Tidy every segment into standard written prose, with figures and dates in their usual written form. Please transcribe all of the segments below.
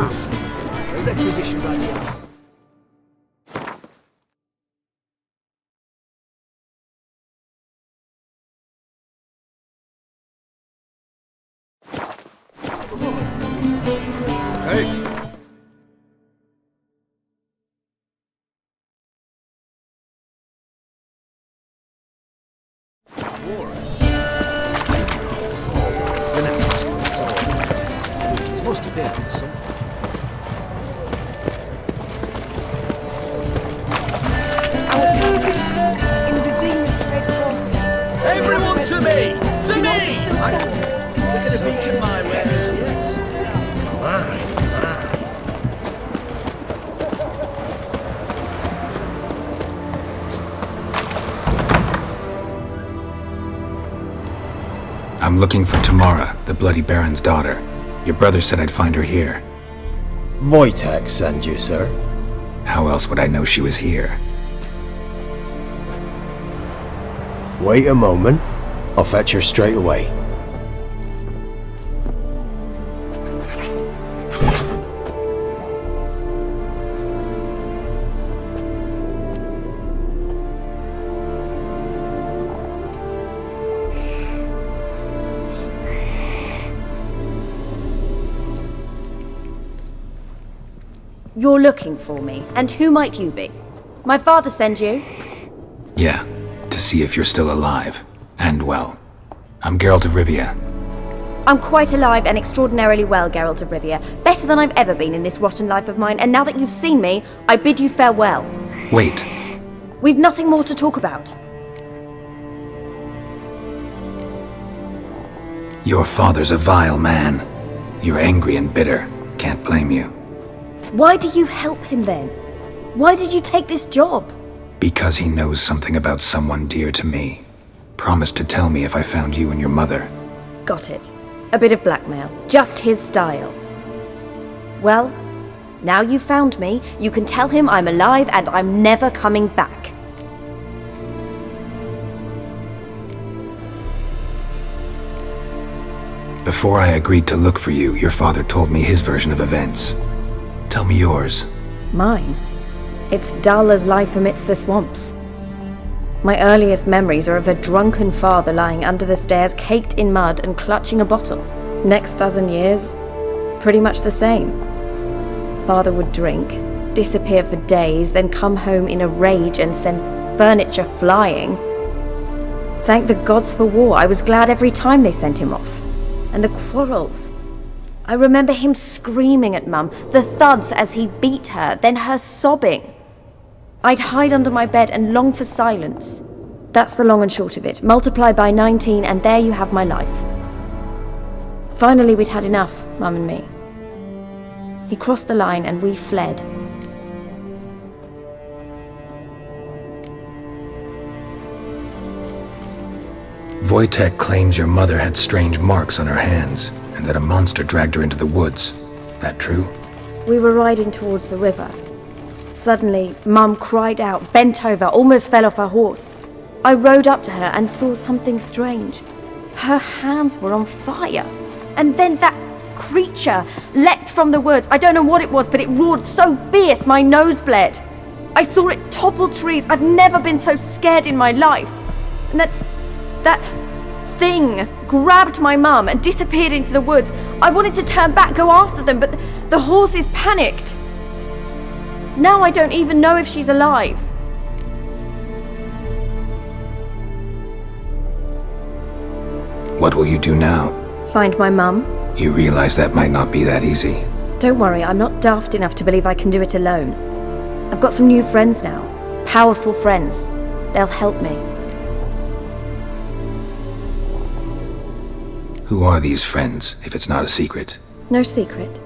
Requisition by the hour. Must have been something. Everyone to me! To me! They're going to beacon my legs. Yes. I'm looking for Tamara, the Bloody Baron's daughter. Your brother said I'd find her here. Wojtek sent you, sir. How else would I know she was here? Wait a moment. I'll fetch her straight away. You're looking for me, and who might you be? My father send you? Yeah, to see if you're still alive. And well. I'm Geralt of Rivia. I'm quite alive and extraordinarily well, Geralt of Rivia. Better than I've ever been in this rotten life of mine, and now that you've seen me, I bid you farewell. Wait. We've nothing more to talk about. Your father's a vile man. You're angry and bitter. Can't blame you. Why do you help him then? Why did you take this job? Because he knows something about someone dear to me. Promised to tell me if I found you and your mother. Got it. A bit of blackmail. Just his style. Well, now you've found me, you can tell him I'm alive and I'm never coming back. Before I agreed to look for you, your father told me his version of events. Tell me yours. Mine? It's dull as life amidst the swamps. My earliest memories are of a drunken father lying under the stairs, caked in mud and clutching a bottle. Next dozen years, pretty much the same. Father would drink, disappear for days, then come home in a rage and send furniture flying. Thank the gods for war. I was glad every time they sent him off. And the quarrels. I remember him screaming at Mum, the thuds as he beat her, then her sobbing. I'd hide under my bed and long for silence. That's the long and short of it. Multiply by 19 and there you have my life. Finally we'd had enough, Mum and me. He crossed the line and we fled. Wojtek claims your mother had strange marks on her hands, and that a monster dragged her into the woods. That true? We were riding towards the river. Suddenly, Mum cried out, bent over, almost fell off her horse. I rode up to her and saw something strange. Her hands were on fire. And then that creature leapt from the woods. I don't know what it was, but it roared so fierce my nose bled. I saw it topple trees. I've never been so scared in my life. And that thing grabbed my mum and disappeared into the woods. I wanted to turn back, go after them, but the horses panicked. Now I don't even know if she's alive. What will you do now? Find my mum. You realize that might not be that easy. Don't worry, I'm not daft enough to believe I can do it alone. I've got some new friends now. Powerful friends. They'll help me. Who are these friends, if it's not a secret? No secret.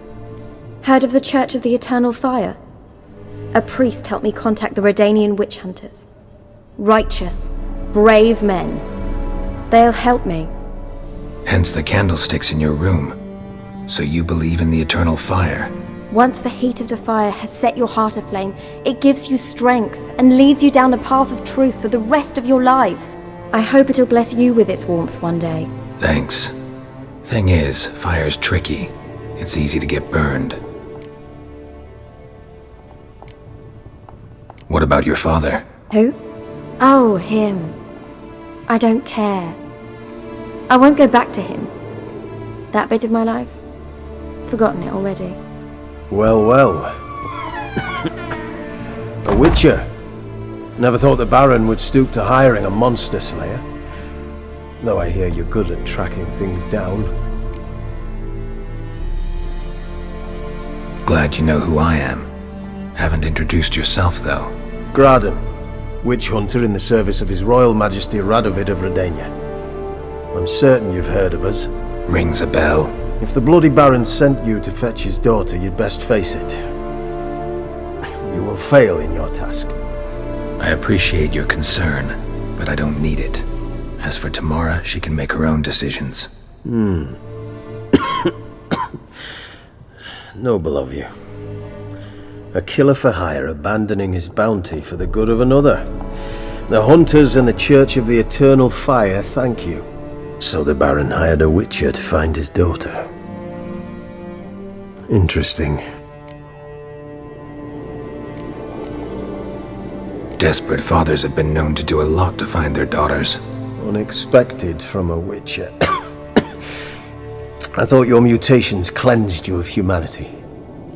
Heard of the Church of the Eternal Fire? A priest helped me contact the Redanian witch hunters. Righteous, brave men. They'll help me. Hence the candlesticks in your room. So you believe in the eternal fire? Once the heat of the fire has set your heart aflame, it gives you strength and leads you down the path of truth for the rest of your life. I hope it'll bless you with its warmth one day. Thanks. Thing is, fire's tricky. It's easy to get burned. What about your father? Who? Oh, him. I don't care. I won't go back to him. That bit of my life? Forgotten it already. Well, well. A witcher. Never thought the Baron would stoop to hiring a monster slayer. Though I hear you're good at tracking things down. Glad you know who I am. Haven't introduced yourself, though. Graden, witch hunter in the service of His Royal Majesty Radovid of Redania. I'm certain you've heard of us. Rings a bell. If the Bloody Baron sent you to fetch his daughter, you'd best face it. You will fail in your task. I appreciate your concern, but I don't need it. As for Tamara, she can make her own decisions. Noble of you. A killer for hire abandoning his bounty for the good of another. The hunters and the Church of the Eternal Fire thank you. So the Baron hired a witcher to find his daughter. Interesting. Desperate fathers have been known to do a lot to find their daughters. Unexpected from a witcher. I thought your mutations cleansed you of humanity.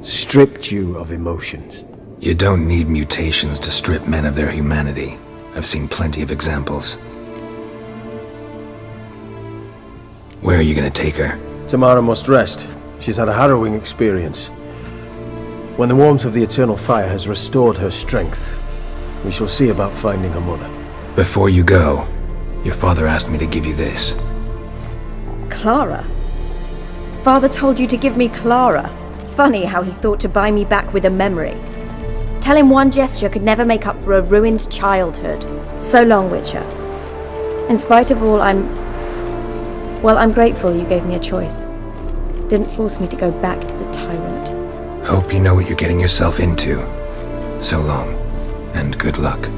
Stripped you of emotions. You don't need mutations to strip men of their humanity. I've seen plenty of examples. Where are you gonna take her? Tamara must rest. She's had a harrowing experience. When the warmth of the Eternal Fire has restored her strength, we shall see about finding her mother. Before you go, your father asked me to give you this. Clara? Father told you to give me Clara. Funny how he thought to buy me back with a memory. Tell him one gesture could never make up for a ruined childhood. So long, Witcher. In spite of all, I'm grateful you gave me a choice. Didn't force me to go back to the tyrant. Hope you know what you're getting yourself into. So long, and good luck.